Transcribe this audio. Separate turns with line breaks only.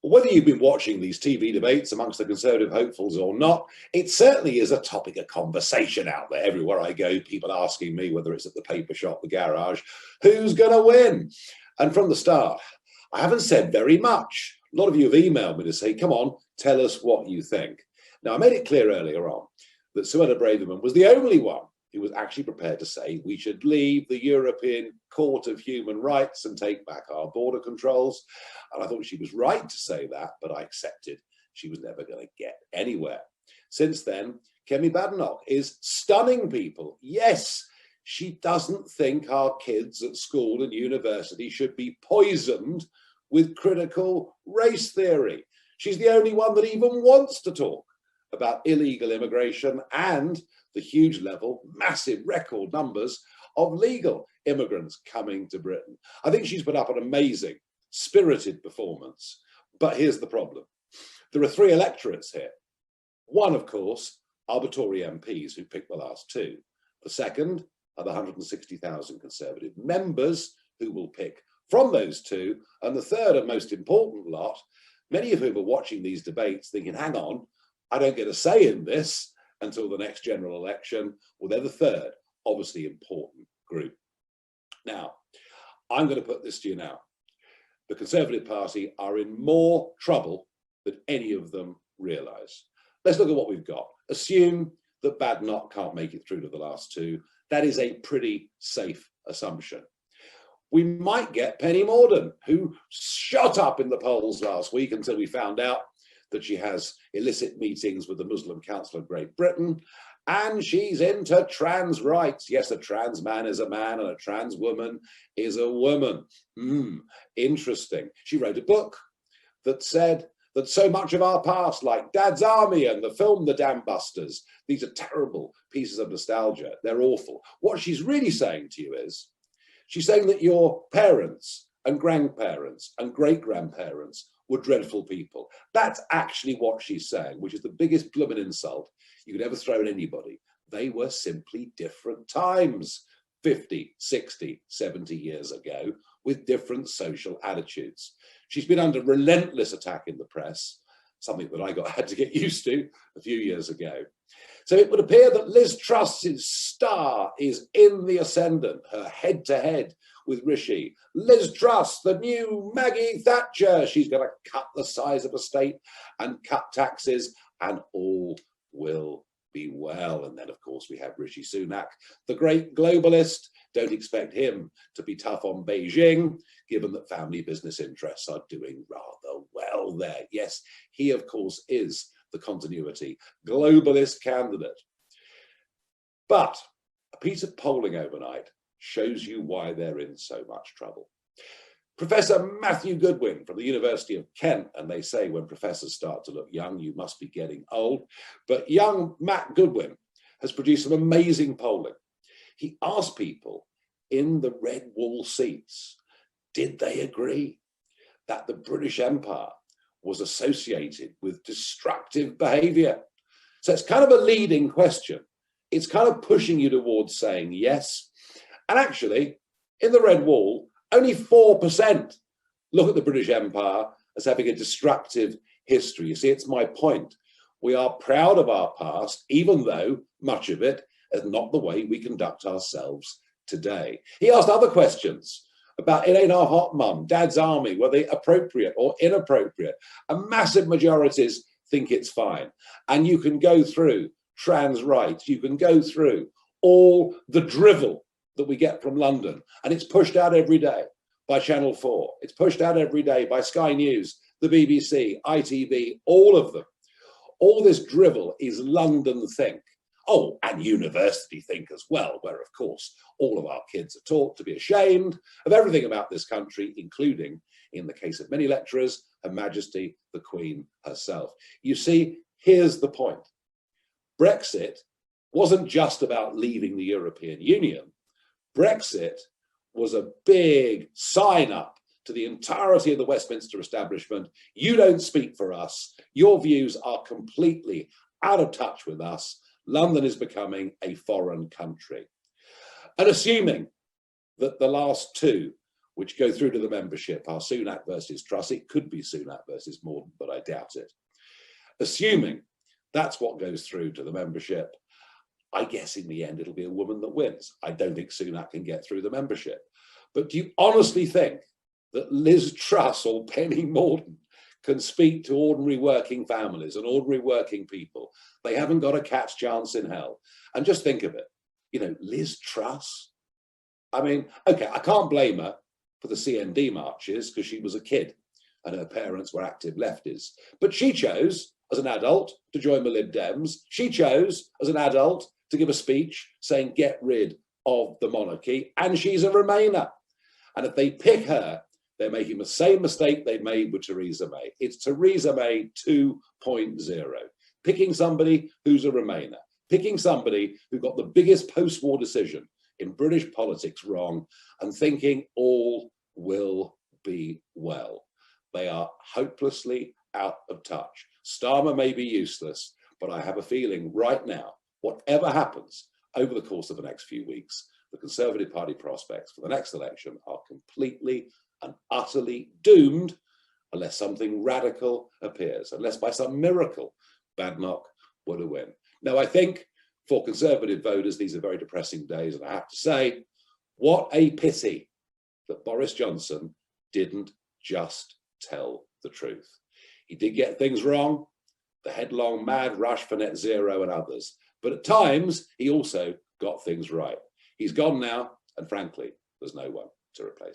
Whether you've been watching these TV debates amongst the Conservative hopefuls or not, it certainly is a topic of conversation out there. Everywhere I go, people asking me, whether it's at the paper shop, the garage, who's going to win? And from the start, I haven't said very much. A lot of you have emailed me to say, come on, tell us what you think. Now, I made it clear earlier on that Suella Braverman was the only one who was actually prepared to say we should leave the European Court of Human Rights and take back our border controls. And I thought she was right to say that, but I accepted she was never going to get anywhere. Since then, Kemi Badenoch is stunning people. Yes, she doesn't think our kids at school and university should be poisoned with critical race theory. She's the only one that even wants to talk about illegal immigration and the huge level, massive record numbers of legal immigrants coming to Britain. I think she's put up an amazing, spirited performance. But here's the problem. There are three electorates here. One, of course, are the Tory MPs who picked the last two. The second are the 160,000 Conservative members who will pick from those two. And the third and most important lot, many of whom are watching these debates thinking, hang on, I don't get a say in this until the next general election. Well, they're the third, obviously important group. Now, I'm going to put this to you now. The Conservative Party are in more trouble than any of them realise. Let's look at what we've got. Assume that Badenoch can't make it through to the last two. That is a pretty safe assumption. We might get Penny Mordaunt, who shot up in the polls last week until we found out that she has illicit meetings with the Muslim Council of Great Britain, and she's into trans rights. Yes, a trans man is a man and a trans woman is a woman. Interesting. She wrote a book that said that so much of our past, like Dad's Army and the film The Dam Busters, these are terrible pieces of nostalgia. They're awful. What she's really saying to you is, she's saying that your parents and grandparents and great-grandparents were dreadful people. That's actually what she's saying, which is the biggest blooming insult you could ever throw at anybody. They were simply different times, 50, 60, 70 years ago, with different social attitudes. She's been under relentless attack in the press, something that I had to get used to a few years ago. So it would appear that Liz Truss's star is in the ascendant, her head-to-head with Rishi. Liz Truss, the new Maggie Thatcher. She's going to cut the size of a state and cut taxes, and all will be well. And then, of course, we have Rishi Sunak, the great globalist. Don't expect him to be tough on Beijing, given that family business interests are doing rather well there. Yes, he, of course, is the continuity globalist candidate. But a piece of polling overnight shows you why they're in so much trouble. Professor Matthew Goodwin from the University of Kent, and they say when professors start to look young, you must be getting old. But young Matt Goodwin has produced some amazing polling. He asked people in the red wall seats, did they agree that the British Empire was associated with destructive behaviour? So it's kind of a leading question. It's kind of pushing you towards saying yes. And actually, in the red wall, only 4% look at the British Empire as having a destructive history. You see, it's my point. We are proud of our past, even though much of it is not the way we conduct ourselves today. He asked other questions about It Ain't Our Hot Mum, Dad's Army, were they appropriate or inappropriate? And massive majorities think it's fine. And you can go through trans rights, you can go through all the drivel that we get from London, and it's pushed out every day by Channel 4. It's pushed out every day by Sky News, the BBC, ITV, all of them. All this drivel is London think. Oh, and university think as well, where, of course, all of our kids are taught to be ashamed of everything about this country, including, in the case of many lecturers, Her Majesty, the Queen herself. You see, here's the point. Brexit wasn't just about leaving the European Union. Brexit was a big sign up to the entirety of the Westminster establishment. You don't speak for us. Your views are completely out of touch with us. London is becoming a foreign country. And assuming that the last two which go through to the membership are Sunak versus Truss. It could be Sunak versus Morden, but I doubt it. Assuming that's what goes through to the membership, I guess in the end it'll be a woman that wins. I don't think Sunak can get through the membership. But do you honestly think that Liz Truss or Penny Morden can speak to ordinary working families and ordinary working people? They haven't got a cat's chance in hell. And just think of it, you know, Liz Truss. I mean, okay, I can't blame her for the CND marches because she was a kid and her parents were active lefties. But she chose as an adult to join the Lib Dems. She chose as an adult to give a speech saying get rid of the monarchy, and she's a Remainer. And if they pick her, they're making the same mistake they made with Theresa May. It's Theresa May 2.0. Picking somebody who's a Remainer, picking somebody who got the biggest post-war decision in British politics wrong, and thinking all will be well. They are hopelessly out of touch. Starmer may be useless, but I have a feeling right now, whatever happens over the course of the next few weeks, the Conservative Party prospects for the next election are completely and utterly doomed unless something radical appears, unless by some miracle Badenoch were to win. Now, I think for Conservative voters, these are very depressing days, and I have to say, what a pity that Boris Johnson didn't just tell the truth. He did get things wrong, the headlong mad rush for net zero and others, but at times he also got things right. He's gone now, and frankly, there's no one to replace him.